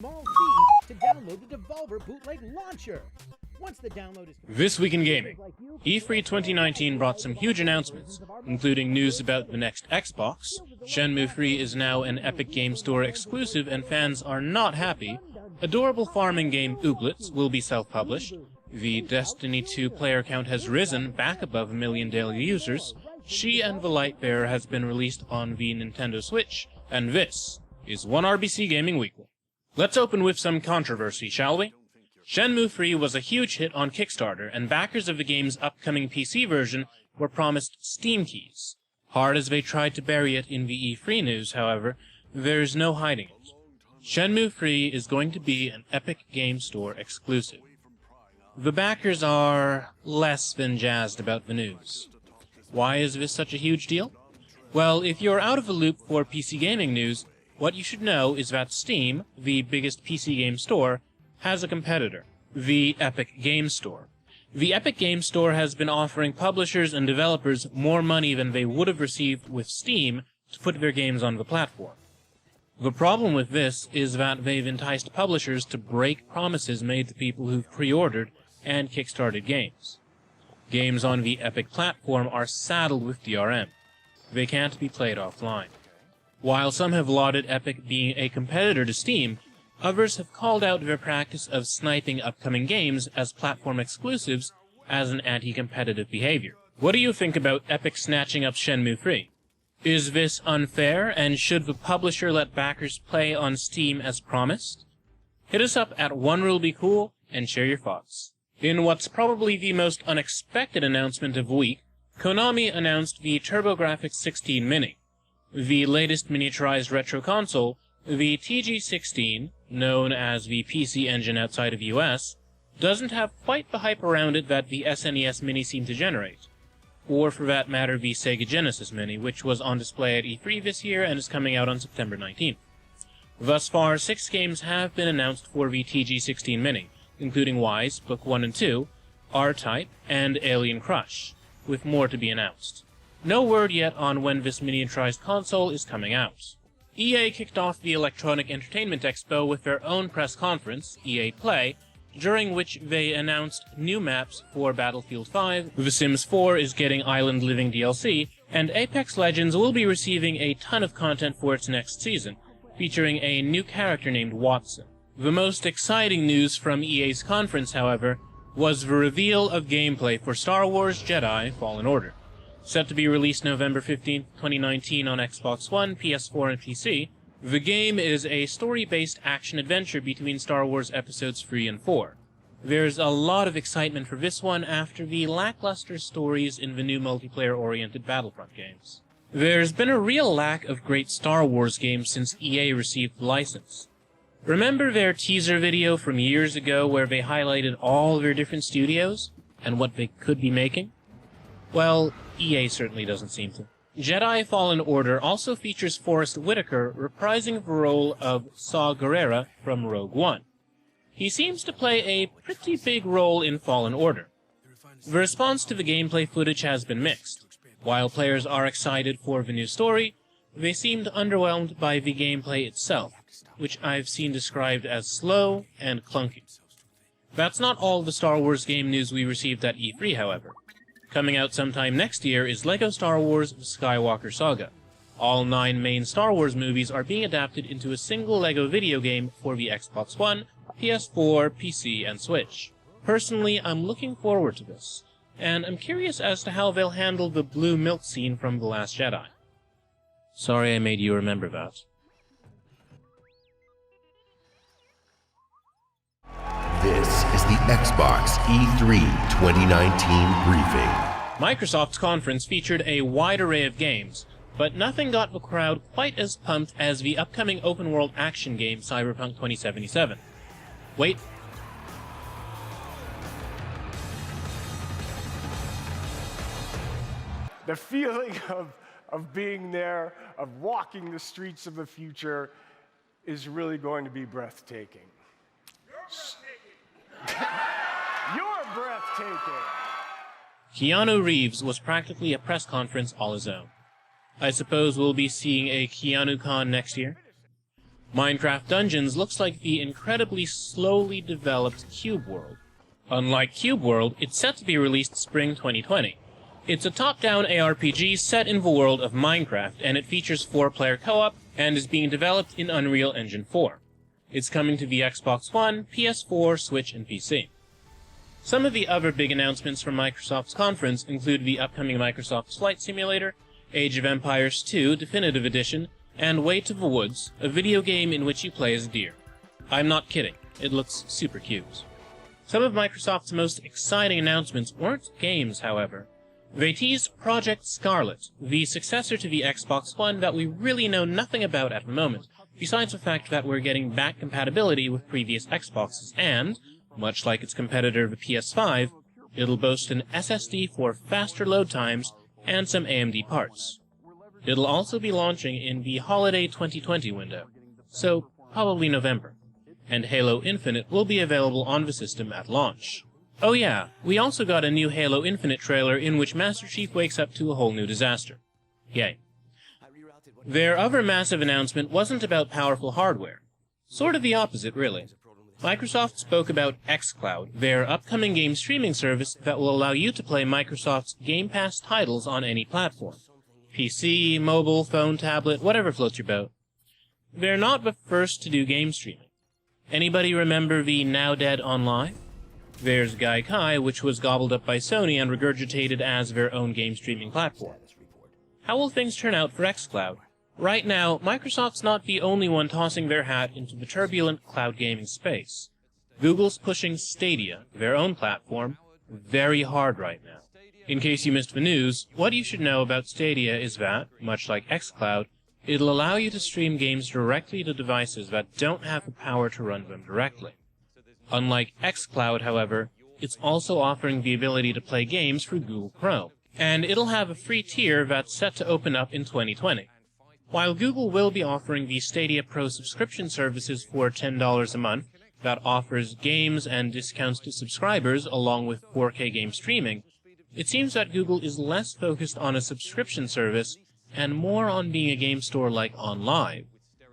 small fee to download the Devolver Bootleg Launcher. Once the download is This Week in Gaming. E3 2019 brought some huge announcements, including news about the next Xbox. Shenmue 3 is now an Epic Game Store exclusive and fans are not happy. Adorable farming game Ooblets will be self-published. The Destiny 2 player count has risen back above 1 million daily users. She and the Lightbearer has been released on the Nintendo Switch. And this is One RBC Gaming Weekly. Let's open with some controversy, shall we? Shenmue 3 was a huge hit on Kickstarter, and backers of the game's upcoming PC version were promised Steam keys. Hard as they tried to bury it in the E3 news, however, there's no hiding it. Shenmue 3 is going to be an Epic Game Store exclusive. The backers are less than jazzed about the news. Why is this such a huge deal? Well, if you're out of the loop for PC gaming news, what you should know is that Steam, the biggest PC game store, has a competitor, the Epic Game Store. The Epic Game Store has been offering publishers and developers more money than they would have received with Steam to put their games on the platform. The problem with this is that they've enticed publishers to break promises made to people who've pre-ordered and kickstarted games. Games on the Epic platform are saddled with DRM. They can't be played offline. While some have lauded Epic being a competitor to Steam, others have called out their practice of sniping upcoming games as platform exclusives as an anti-competitive behavior. What do you think about Epic snatching up Shenmue 3? Is this unfair, and should the publisher let backers play on Steam as promised? Hit us up at OneRuleBeCool and share your thoughts. In what's probably the most unexpected announcement of the week, Konami announced the Turbo-Grafx 16 Mini. The latest miniaturized retro console, the TG16, known as the PC Engine outside of the US, doesn't have quite the hype around it that the SNES Mini seemed to generate. Or for that matter, the Sega Genesis Mini, which was on display at E3 this year and is coming out on September 19th. Thus far, 6 games have been announced for the TG16 Mini, including Wise, Book 1 and 2, R-Type, and Alien Crush, with more to be announced. No word yet on when this miniaturized console is coming out. EA kicked off the Electronic Entertainment Expo with their own press conference, EA Play, during which they announced new maps for Battlefield 5, The Sims 4 is getting Island Living DLC, and Apex Legends will be receiving a ton of content for its next season, featuring a new character named Watson. The most exciting news from EA's conference, however, was the reveal of gameplay for Star Wars Jedi Fallen Order. Set to be released November 15, 2019 on Xbox One, PS4, and PC, the game is a story-based action-adventure between Star Wars Episodes 3 and 4. There's a lot of excitement for this one after the lackluster stories in the new multiplayer-oriented Battlefront games. There's been a real lack of great Star Wars games since EA received the license. Remember their teaser video from years ago where they highlighted all their different studios and what they could be making? Well, EA certainly doesn't seem to. Jedi Fallen Order also features Forrest Whitaker reprising the role of Saw Gerrera from Rogue One. He seems to play a pretty big role in Fallen Order. The response to the gameplay footage has been mixed. While players are excited for the new story, they seemed underwhelmed by the gameplay itself, which I've seen described as slow and clunky. That's not all the Star Wars game news we received at E3, however. Coming out sometime next year is LEGO Star Wars The Skywalker Saga. All 9 main Star Wars movies are being adapted into a single LEGO video game for the Xbox One, PS4, PC, and Switch. Personally, I'm looking forward to this, and I'm curious as to how they'll handle the blue milk scene from The Last Jedi. Sorry I made you remember that. This is the Xbox E3 2019 briefing. Microsoft's conference featured a wide array of games, but nothing got the crowd quite as pumped as the upcoming open-world action game Cyberpunk 2077. Wait. The feeling of being there, of walking the streets of the future, is really going to be breathtaking. You're breathtaking! Keanu Reeves was practically a press conference all his own. I suppose we'll be seeing a KeanuCon next year? Minecraft Dungeons looks like the incredibly slowly developed Cube World. Unlike Cube World, it's set to be released spring 2020. It's a top-down ARPG set in the world of Minecraft, and it features 4-player co-op and is being developed in Unreal Engine 4. It's coming to the Xbox One, PS4, Switch, and PC. Some of the other big announcements from Microsoft's conference include the upcoming Microsoft Flight Simulator, Age of Empires 2 Definitive Edition, and Way to the Woods, a video game in which you play as a deer. I'm not kidding, it looks super cute. Some of Microsoft's most exciting announcements weren't games, however. They teased Project Scarlett, the successor to the Xbox One that we really know nothing about at the moment, besides the fact that we're getting back compatibility with previous Xboxes, and, much like its competitor the PS5, it'll boast an SSD for faster load times and some AMD parts. It'll also be launching in the holiday 2020 window, so probably November, and Halo Infinite will be available on the system at launch. Oh yeah, we also got a new Halo Infinite trailer in which Master Chief wakes up to a whole new disaster. Yay. Their other massive announcement wasn't about powerful hardware. Sort of the opposite, really. Microsoft spoke about xCloud, their upcoming game streaming service that will allow you to play Microsoft's Game Pass titles on any platform. PC, mobile, phone, tablet, whatever floats your boat. They're not the first to do game streaming. Anybody remember the now dead Online? There's Gaikai, which was gobbled up by Sony and regurgitated as their own game streaming platform. How will things turn out for xCloud? Right now, Microsoft's not the only one tossing their hat into the turbulent cloud gaming space. Google's pushing Stadia, their own platform, very hard right now. In case you missed the news, what you should know about Stadia is that, much like xCloud, it'll allow you to stream games directly to devices that don't have the power to run them directly. Unlike xCloud, however, it's also offering the ability to play games through Google Chrome, and it'll have a free tier that's set to open up in 2020. While Google will be offering the Stadia Pro subscription services for $10 a month that offers games and discounts to subscribers along with 4K game streaming, it seems that Google is less focused on a subscription service and more on being a game store like OnLive.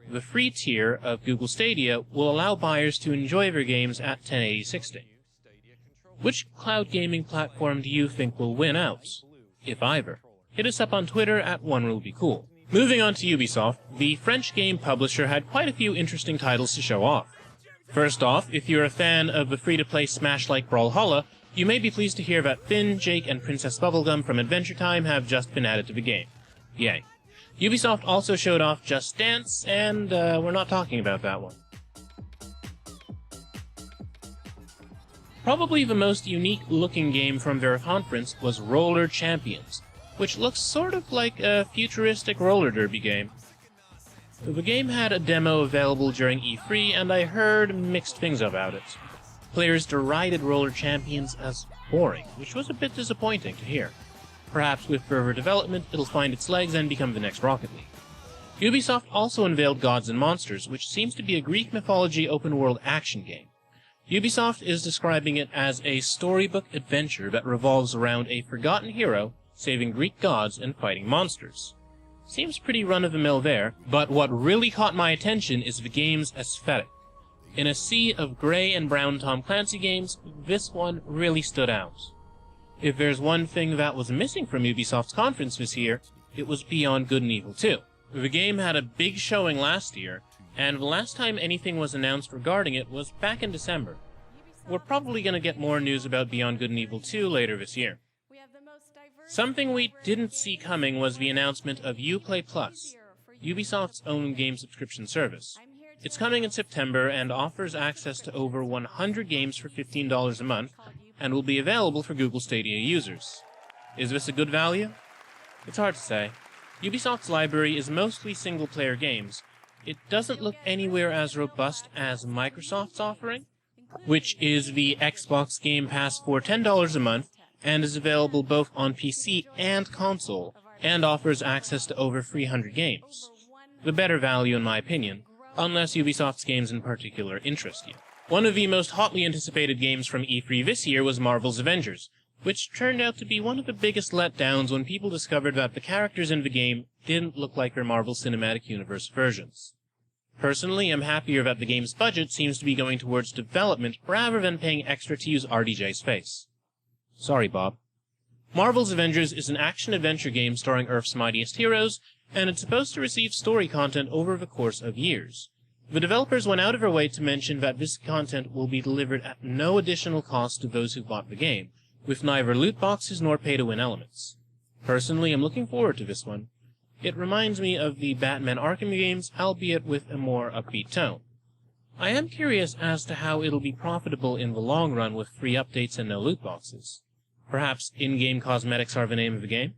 The free tier of Google Stadia will allow buyers to enjoy their games at 1080-60. Which cloud gaming platform do you think will win out, if either? Hit us up on Twitter at OneRuleBeCool. Moving on to Ubisoft, the French game publisher had quite a few interesting titles to show off. First off, if you're a fan of the free-to-play Smash-like Brawlhalla, you may be pleased to hear that Finn, Jake, and Princess Bubblegum from Adventure Time have just been added to the game. Yay. Ubisoft also showed off Just Dance, and we're not talking about that one. Probably the most unique-looking game from their conference was Roller Champions, which looks sort of like a futuristic roller derby game. The game had a demo available during E3, and I heard mixed things about it. Players derided Roller Champions as boring, which was a bit disappointing to hear. Perhaps with further development, it'll find its legs and become the next Rocket League. Ubisoft also unveiled Gods and Monsters, which seems to be a Greek mythology open-world action game. Ubisoft is describing it as a storybook adventure that revolves around a forgotten hero saving Greek gods and fighting monsters. Seems pretty run-of-the-mill there, but what really caught my attention is the game's aesthetic. In a sea of grey and brown Tom Clancy games, this one really stood out. If there's one thing that was missing from Ubisoft's conference this year, it was Beyond Good and Evil 2. The game had a big showing last year, and the last time anything was announced regarding it was back in December. We're probably going to get more news about Beyond Good and Evil 2 later this year. Something we didn't see coming was the announcement of Uplay Plus, Ubisoft's own game subscription service. It's coming in September and offers access to over 100 games for $15 a month, and will be available for Google Stadia users. Is this a good value? It's hard to say. Ubisoft's library is mostly single-player games. It doesn't look anywhere as robust as Microsoft's offering, which is the Xbox Game Pass for $10 a month, and is available both on PC and console, and offers access to over 300 games. The better value in my opinion, unless Ubisoft's games in particular interest you. One of the most hotly anticipated games from E3 this year was Marvel's Avengers, which turned out to be one of the biggest letdowns when people discovered that the characters in the game didn't look like their Marvel Cinematic Universe versions. Personally, I'm happier that the game's budget seems to be going towards development rather than paying extra to use RDJ's face. Sorry, Bob. Marvel's Avengers is an action-adventure game starring Earth's mightiest heroes, and it's supposed to receive story content over the course of years. The developers went out of their way to mention that this content will be delivered at no additional cost to those who bought the game, with neither loot boxes nor pay-to-win elements. Personally, I'm looking forward to this one. It reminds me of the Batman Arkham games, albeit with a more upbeat tone. I am curious as to how it'll be profitable in the long run with free updates and no loot boxes. Perhaps in-game cosmetics are the name of the game?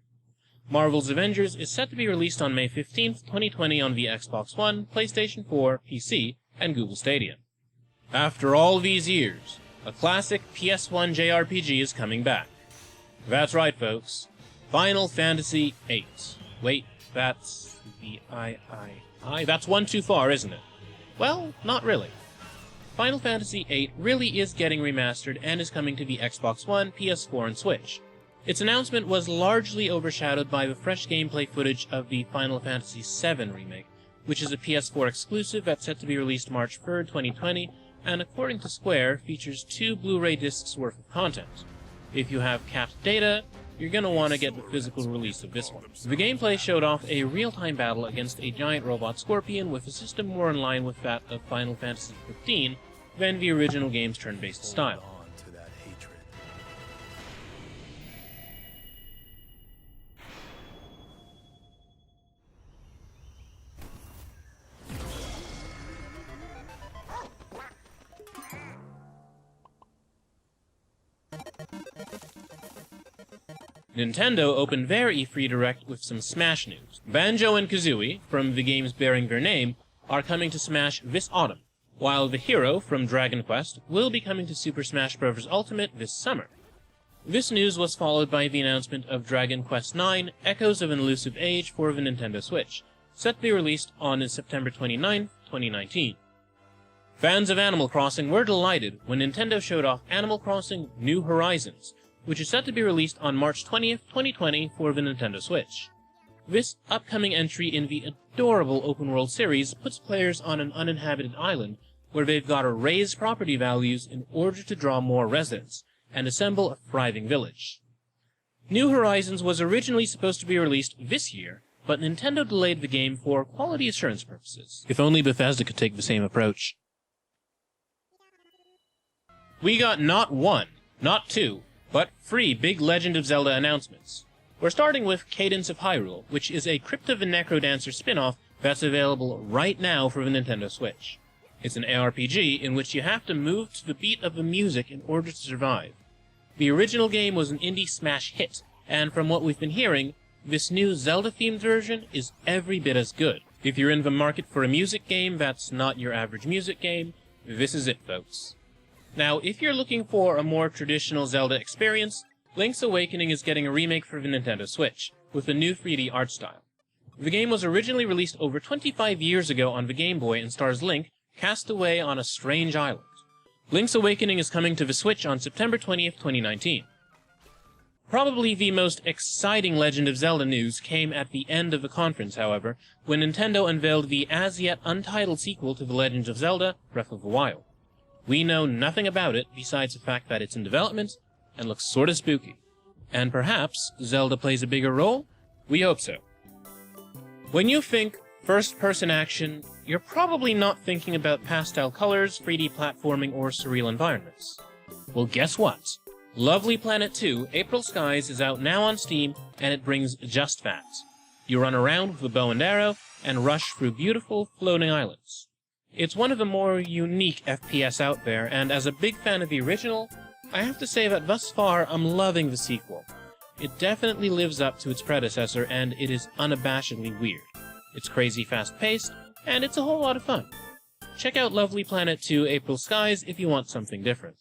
Marvel's Avengers is set to be released on May 15th, 2020 on the Xbox One, PlayStation 4, PC, and Google Stadia. After all these years, a classic PS1 JRPG is coming back. That's right, folks. Final Fantasy VIII. Wait, that's the that's one too far, isn't it? Well, not really. Final Fantasy VIII really is getting remastered and is coming to the Xbox One, PS4, and Switch. Its announcement was largely overshadowed by the fresh gameplay footage of the Final Fantasy VII remake, which is a PS4 exclusive that's set to be released March 3rd, 2020, and according to Square, features 2 Blu-ray discs worth of content. If you have capped data, you're going to want to get the physical release of this one. The gameplay showed off a real-time battle against a giant robot scorpion with a system more in line with that of Final Fantasy XV than the original game's turn-based style. Nintendo opened their E3 Direct with some Smash news. Banjo and Kazooie, from the games bearing their name, are coming to Smash this autumn, while the hero from Dragon Quest will be coming to Super Smash Bros. Ultimate this summer. This news was followed by the announcement of Dragon Quest IX, Echoes of an Elusive Age for the Nintendo Switch, set to be released on September 29, 2019. Fans of Animal Crossing were delighted when Nintendo showed off Animal Crossing New Horizons, which is set to be released on March 20th, 2020 for the Nintendo Switch. This upcoming entry in the adorable open-world series puts players on an uninhabited island where they've got to raise property values in order to draw more residents and assemble a thriving village. New Horizons was originally supposed to be released this year, but Nintendo delayed the game for quality assurance purposes. If only Bethesda could take the same approach. We got not one, not two, but 3 big Legend of Zelda announcements. We're starting with Cadence of Hyrule, which is a Crypt of the Necrodancer spin-off that's available right now for the Nintendo Switch. It's an ARPG in which you have to move to the beat of the music in order to survive. The original game was an indie smash hit, and from what we've been hearing, this new Zelda-themed version is every bit as good. If you're in the market for a music game that's not your average music game, this is it, folks. Now, if you're looking for a more traditional Zelda experience, Link's Awakening is getting a remake for the Nintendo Switch, with a new 3D art style. The game was originally released over 25 years ago on the Game Boy and stars Link cast away on a strange island. Link's Awakening is coming to the Switch on September 20th, 2019. Probably the most exciting Legend of Zelda news came at the end of the conference, however, when Nintendo unveiled the as-yet untitled sequel to The Legend of Zelda, Breath of the Wild. We know nothing about it besides the fact that it's in development and looks sorta spooky. And perhaps Zelda plays a bigger role? We hope so. When you think first-person action, you're probably not thinking about pastel colors, 3D platforming, or surreal environments. Well, guess what? Lovely Planet 2, April Skies is out now on Steam, and it brings just that. You run around with a bow and arrow, and rush through beautiful, floating islands. It's one of the more unique FPS out there, and as a big fan of the original, I have to say that thus far I'm loving the sequel. It definitely lives up to its predecessor, and it is unabashedly weird. It's crazy fast-paced, and it's a whole lot of fun. Check out Lovely Planet 2 April Skies if you want something different.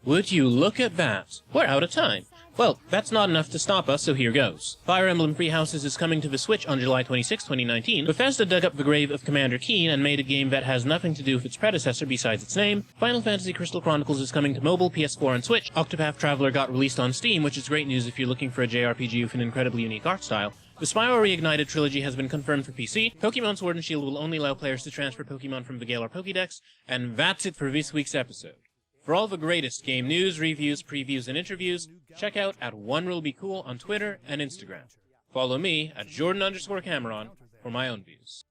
Would you look at that? We're out of time. Well, that's not enough to stop us, so here goes. Fire Emblem Three Houses is coming to the Switch on July 26, 2019. Bethesda dug up the grave of Commander Keen and made a game that has nothing to do with its predecessor besides its name. Final Fantasy Crystal Chronicles is coming to mobile, PS4, and Switch. Octopath Traveler got released on Steam, which is great news if you're looking for a JRPG with an incredibly unique art style. The Spyro Reignited trilogy has been confirmed for PC, Pokemon Sword and Shield will only allow players to transfer Pokemon from the Galar Pokédex, and that's it for this week's episode. For all the greatest game news, reviews, previews, and interviews, check out @OneRuleBeCool on Twitter and Instagram. Follow me @Jordan_Cameron for my own views.